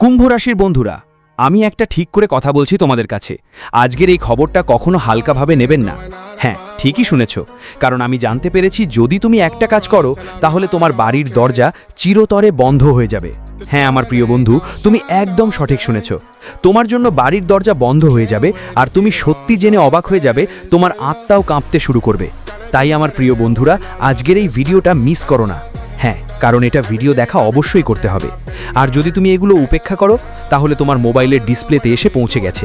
কুম্ভ রাশির বন্ধুরা, আমি একটা ঠিক করে কথা বলছি তোমাদের কাছে। আজকের এই খবরটা কখনো হালকাভাবে নেবেন না। হ্যাঁ, ঠিকই শুনেছ, কারণ আমি জানতে পেরেছি যদি তুমি একটা কাজ করো তাহলে তোমার বাড়ির দরজা চিরতরে বন্ধ হয়ে যাবে। হ্যাঁ আমার প্রিয় বন্ধু, তুমি একদম সঠিক শুনেছ। তোমার জন্য বাড়ির দরজা বন্ধ হয়ে যাবে আর তুমি সত্যি জেনে অবাক হয়ে যাবে, তোমার আত্মাও কাঁপতে শুরু করবে। তাই আমার প্রিয় বন্ধুরা, আজকের এই ভিডিওটা মিস করো না। হ্যাঁ, কারণ এটা ভিডিও দেখা অবশ্যই করতে হবে। আর যদি তুমি এগুলো উপেক্ষা করো তাহলে তোমার মোবাইলের ডিসপ্লেতে এসে পৌঁছে গেছে।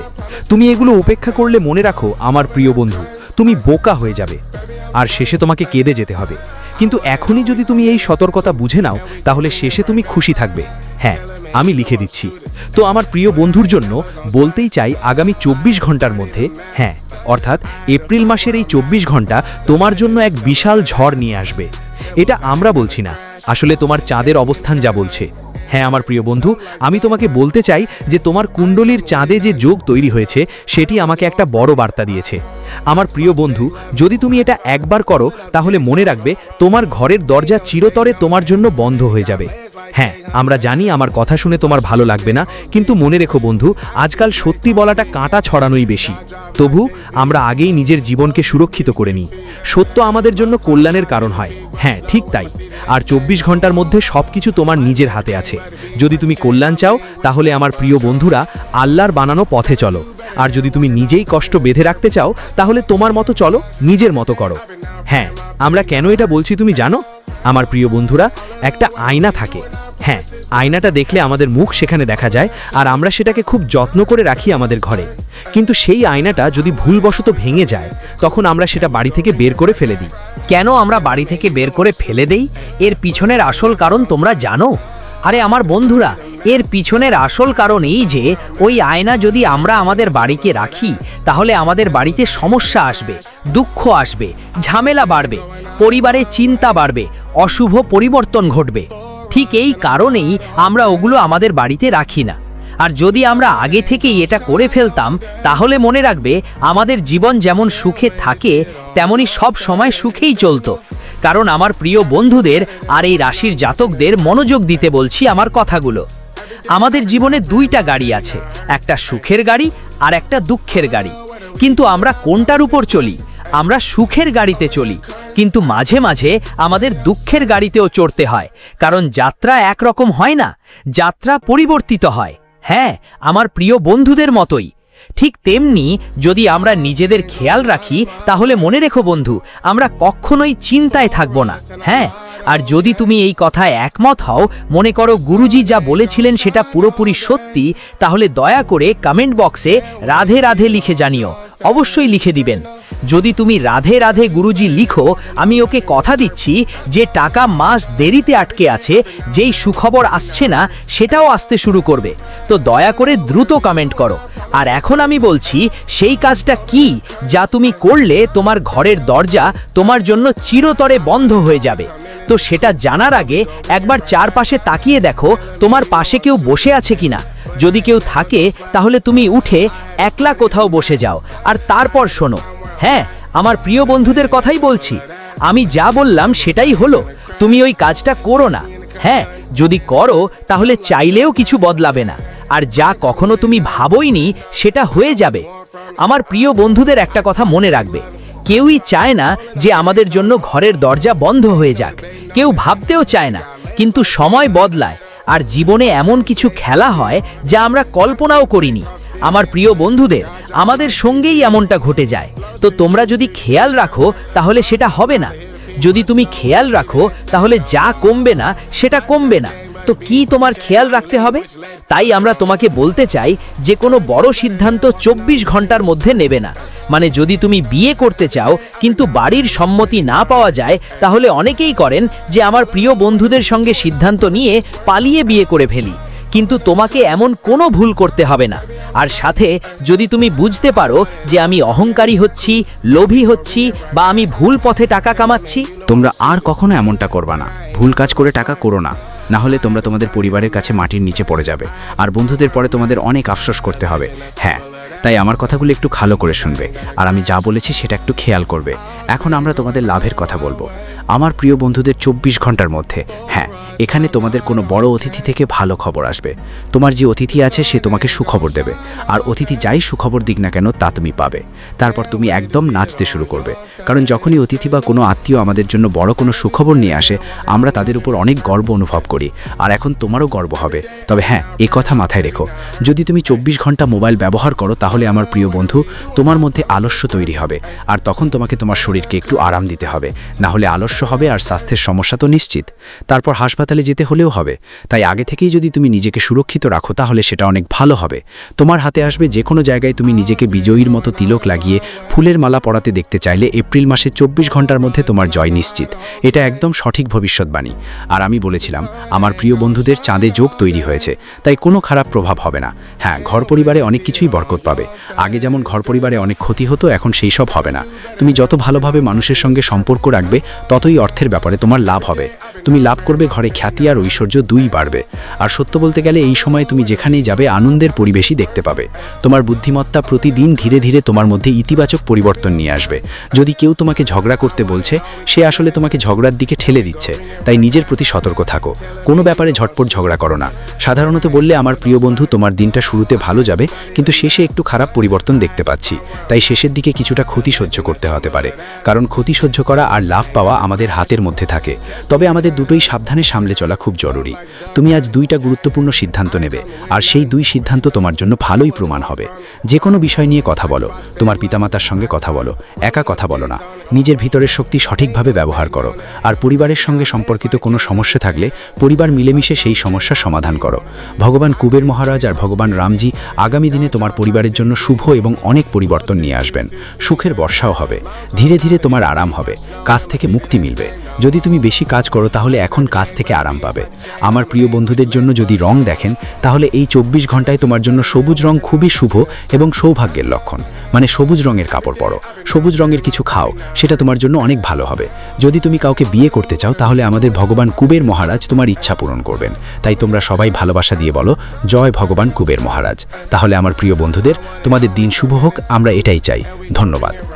তুমি এগুলো উপেক্ষা করলে মনে রাখো আমার প্রিয় বন্ধু, তুমি বোকা হয়ে যাবে আর শেষে তোমাকে কেঁদে যেতে হবে। কিন্তু এখনই যদি তুমি এই সতর্কতা বুঝে নাও তাহলে শেষে তুমি খুশি থাকবে। হ্যাঁ, আমি লিখে দিচ্ছি। তো আমার প্রিয় বন্ধুর জন্য বলতেই চাই, আগামী 24 ঘন্টার মধ্যে, হ্যাঁ অর্থাৎ এপ্রিল মাসের এই 24 ঘন্টা তোমার জন্য এক বিশাল ঝড় নিয়ে আসবে। এটা আমরা বলছি না, আসলে তোমার চাঁদের অবস্থান যা বলছে। হ্যাঁ আমার প্রিয় বন্ধু, আমি তোমাকে বলতে চাই যে তোমার কুণ্ডলীর চাঁদে যে যোগ তৈরি হয়েছে সেটি আমাকে একটা বড় বার্তা দিয়েছে। আমার প্রিয় বন্ধু, যদি তুমি এটা একবার করো তাহলে মনে রাখবে তোমার ঘরের দরজা চিরতরে তোমার জন্য বন্ধ হয়ে যাবে। হ্যাঁ, আমরা জানি আমার কথা শুনে তোমার ভালো লাগবে না, কিন্তু মনে রেখো বন্ধু, আজকাল সত্যি বলাটা কাঁটা ছড়ানোই বেশি। তবু আমরা আগেই নিজের জীবনকে সুরক্ষিত করে নিই। সত্য আমাদের জন্য কল্যাণের কারণ হয়। হ্যাঁ ঠিক তাই। আর 24 ঘন্টার মধ্যে সবকিছু তোমার নিজের হাতে আছে। যদি তুমি কল্যাণ চাও তাহলে আমার প্রিয় বন্ধুরা, আল্লাহর বানানো পথে চলো। আর যদি তুমি নিজেই কষ্ট বেঁধে রাখতে চাও তাহলে তোমার মতো চলো, নিজের মতো করো। হ্যাঁ, আমরা কেন এটা বলছি তুমি জানো? আমার প্রিয় বন্ধুরা, একটা আয়না থাকে। হ্যাঁ, আয়নাটা দেখলে আমাদের মুখ সেখানে দেখা যায় আর আমরা সেটাকে খুব যত্ন করে রাখি আমাদের ঘরে। কিন্তু সেই আয়নাটা যদি ভুলবশত ভেঙে যায় তখন আমরা সেটা বাড়ি থেকে বের করে ফেলে দিই। কেন আমরা বাড়ি থেকে বের করে ফেলে দেই? এর পিছনের আসল কারণ তোমরা জানো? আরে আমার বন্ধুরা, এর পিছনের আসল কারণ এই যে ওই আয়না যদি আমরা আমাদের বাড়িকে রাখি তাহলে আমাদের বাড়িতে সমস্যা আসবে, দুঃখ আসবে, ঝামেলা বাড়বে, পরিবারে চিন্তা বাড়বে, অশুভ পরিবর্তন ঘটবে। ঠিক এই কারণেই আমরা ওগুলো আমাদের বাড়িতে রাখি না। আর যদি আমরা আগে থেকেই এটা করে ফেলতাম তাহলে মনে রাখবে আমাদের জীবন যেমন সুখে থাকে তেমনি সব সময় সুখেই চলতো। কারণ আমার প্রিয় বন্ধুদের আর এই রাশির জাতকদের মনোযোগ দিতে বলছি আমার কথাগুলো। আমাদের জীবনে দুইটা গাড়ি আছে, একটা সুখের গাড়ি আর একটা দুঃখের গাড়ি। কিন্তু আমরা কোনটার উপর চলি? আমরা সুখের গাড়িতে চলি, কিন্তু মাঝে মাঝে আমাদের দুঃখের গাড়িতেও চড়তে হয়। কারণ যাত্রা একরকম হয় না, যাত্রা পরিবর্তিত হয়। হ্যাঁ, আমার প্রিয় বন্ধুদের মতোই। ঠিক তেমনি যদি আমরা নিজেদের খেয়াল রাখি তাহলে মনে রেখো বন্ধু, আমরা কখনোই চিন্তায় থাকবো না। হ্যাঁ, আর যদি তুমি এই কথায় একমত হও, মনে করো গুরুজি যা বলেছিলেন সেটা পুরোপুরি সত্যি, তাহলে দয়া করে কমেন্ট বক্সে রাধে রাধে লিখে জানিও। অবশ্যই লিখে দিবেন। যদি তুমি রাধে রাধে গুরুজি লিখো, আমি ওকে কথা দিচ্ছি যে টাকা মাস দেরিতে আটকে আছে, যেই সুখবর আসছে না সেটাও আসতে শুরু করবে। তো দয়া করে দ্রুত কমেন্ট করো। আর এখন আমি বলছি সেই কাজটা কি যা তুমি করলে তোমার ঘরের দরজা তোমার জন্য চিরতরে বন্ধ হয়ে যাবে। তো সেটা জানার আগে একবার চারপাশে তাকিয়ে দেখো তোমার পাশে কেউ বসে আছে কিনা। যদি কেউ থাকে তাহলে তুমি উঠে একলা কোথাও বসে যাও আর তারপর শোনো। হ্যাঁ, আমার প্রিয় বন্ধুদের কথাই বলছি। আমি যা বললাম সেটাই হলো, তুমি ওই কাজটা করো না। হ্যাঁ, যদি করো তাহলে চাইলেও কিছু বদলাবে না, আর যা কখনো তুমি ভাবোইনি সেটা হয়ে যাবে। আমার প্রিয় বন্ধুদের একটা কথা মনে রাখবে, কেউই চায় না যে আমাদের জন্য ঘরের দরজা বন্ধ হয়ে যাক, কেউ ভাবতেও চায় না। কিন্তু সময় বদলায় আর জীবনে এমন কিছু খেলা হয় যা আমরা কল্পনাও করিনি। আমার প্রিয় বন্ধুদের, আমাদের সঙ্গেই এমনটা ঘটে যায়। তো তোমরা যদি খেয়াল রাখো তাহলে সেটা হবে না। যদি তুমি খেয়াল রাখো তাহলে যা কমবে না সেটা কমবে না। তো কি তোমার খেয়াল রাখতে হবে? তাই আমরা তোমাকে বলতে চাই যে কোনো বড় সিদ্ধান্ত 24 ঘন্টার মধ্যে নেবে না। মানে যদি তুমি বিয়ে করতে চাও কিন্তু বাড়ির সম্মতি না পাওয়া যায়, তাহলে অনেকেই করেন যে আমার প্রিয় বন্ধুদের সঙ্গে সিদ্ধান্ত নিয়ে পালিয়ে বিয়ে করে ফেলি। কিন্তু তোমাকে এমন কোনো ভুল করতে হবে না। আর সাথে যদি তুমি বুঝতে পারো যে আমি অহংকারী হচ্ছি, লোভী হচ্ছি, বা আমি ভুল পথে টাকা কামাচ্ছি, তোমরা আর কখনো এমনটা করবা না। ভুল কাজ করে টাকা করো না, না হলে তোমরা তোমাদের পরিবারের কাছে মাটির নিচে পড়ে যাবে আর বন্ধুদের পরে তোমাদের অনেক আফসোস করতে হবে। হ্যাঁ, তাই আমার কথাগুলো একটু ভালো করে শুনবে আর আমি যা বলেছি সেটা একটু খেয়াল করবে। এখন আমরা তোমাদের লাভের কথা বলবো। আমার প্রিয় বন্ধুদের 24 ঘন্টার মধ্যে, হ্যাঁ এখানে তোমাদের কোনো বড় অতিথি থেকে ভালো খবর আসবে। তোমার যে অতিথি আছে সে তোমাকে সুখবর দেবে, আর অতিথি যাই সুখবর দিক না কেন তা তুমি পাবে। তারপর তুমি একদম নাচতে শুরু করবে, কারণ যখনই অতিথি বা কোনো আত্মীয় আমাদের জন্য বড় কোনো সুখবর নিয়ে আসে আমরা তাদের উপর অনেক গর্ব অনুভব করি, আর এখন তোমারও গর্ব হবে। তবে হ্যাঁ, এই কথা মাথায় রেখো, যদি তুমি 24 ঘন্টা মোবাইল ব্যবহার করো তাহলে আমার প্রিয় বন্ধু তোমার মধ্যে আলস্য তৈরি হবে, আর তখন তোমাকে তোমার শরীরকে একটু আরাম দিতে হবে, না হলে আলস্য হবে আর স্বাস্থ্যের সমস্যা তো নিশ্চিত। তারপর হাসপাতালে যেতে হলেও হবে। তাই আগে থেকেই যদি তুমি নিজেকে সুরক্ষিত রাখো তাহলে সেটা অনেক ভালো হবে। তোমার হাতে আসবে যে কোনো জায়গায় তুমি নিজেকে বিজয়ীর মতো তিলক লাগিয়ে ফুলের মালা পরাতে দেখতে চাইলে এপ্রিল মাসে 24 ঘন্টার মধ্যে তোমার জয় নিশ্চিত। এটা একদম সঠিক ভবিষ্যৎবাণী। আর আমি বলেছিলাম আমার প্রিয় বন্ধুদের চাঁদে যোগ তৈরি হয়েছে, তাই কোনো খারাপ প্রভাব হবে না। হ্যাঁ, ঘর পরিবারে অনেক কিছুই বরকত পাবে। আগে যেমন ঘর পরিবারে অনেক ক্ষতি হতো, এখন সেই সব হবে না। তুমি যত ভালোভাবে মানুষের সঙ্গে সম্পর্ক রাখবে ততই অর্থের ব্যাপারে তোমার লাভ হবে। তুমি লাভ করবে, ঘরে খ্যাতি আর ঐশ্বর্য দুই বাড়বে। আর সত্য বলতে গেলে এই সময় তুমি যেখানেই যাবে আনন্দের পরিবেশই দেখতে পাবে। তোমার বুদ্ধিমত্তা প্রতিদিন ধীরে ধীরে তোমার মধ্যে ইতিবাচক পরিবর্তন নিয়ে আসবে। যদি কেউ তোমাকে ঝগড়া করতে বলছে সে আসলে তোমাকে ঝগড়ার দিকে ঠেলে দিচ্ছে, তাই নিজের প্রতি সতর্ক থাকো। কোনো ব্যাপারে ঝটপট ঝগড়া করো না। সাধারণত বললে আমার প্রিয় বন্ধু, তোমার দিনটা শুরুতে ভালো যাবে কিন্তু শেষে একটু খারাপ পরিবর্তন দেখতে পাচ্ছি, তাই শেষের দিকে কিছুটা ক্ষতি সহ্য করতে হতে পারে, কারণ ক্ষতি সহ্য করা আর লাভ পাওয়া আমাদের হাতের মধ্যে থাকে। তবে আমাদের দুটোই সাবধানে সামলে চলা খুব জরুরি। তুমি আজ 2টা গুরুত্বপূর্ণ সিদ্ধান্ত নেবে, আর সেই 2 সিদ্ধান্ত তোমার জন্য ভালোই প্রমাণ হবে। যে কোনো বিষয় নিয়ে কথা বলো, তোমার পিতামাতার সঙ্গে কথা বলো, একা কথা বলো না। নিজের ভিতরের শক্তি সঠিকভাবে ব্যবহার করো, আর পরিবারের সঙ্গে সম্পর্কিত কোনো সমস্যা থাকলে পরিবার মিলেমিশে সেই সমস্যার সমাধান করো। ভগবান কুবের মহারাজ আর ভগবান রামজি আগামী দিনে তোমার পরিবারের জন্য শুভ এবং অনেক পরিবর্তন নিয়ে আসবেন। সুখের বর্ষাও হবে, ধীরে ধীরে তোমার আরাম হবে, কাজ থেকে মুক্তি মিলবে। যদি তুমি বেশি কাজ করো তাহলে এখন কাজ থেকে আরাম পাবে। আমার প্রিয় বন্ধুদের জন্য যদি রং দেখেন তাহলে এই 24 ঘন্টায় তোমার জন্য সবুজ রং খুবই শুভ এবং সৌভাগ্যের লক্ষণ। মানে সবুজ রঙের কাপড় পরো, সবুজ রঙের কিছু খাও, সেটা তোমার জন্য অনেক ভালো হবে। যদি তুমি কাউকে বিয়ে করতে চাও তাহলে আমাদের ভগবান কুবের মহারাজ তোমার ইচ্ছা পূরণ করবেন। তাই তোমরা সবাই ভালোবাসা দিয়ে বলো, জয় ভগবান কুবের মহারাজ। তাহলে আমার প্রিয় বন্ধুদের, তোমাদের দিন শুভ হোক, আমরা এটাই চাই। ধন্যবাদ।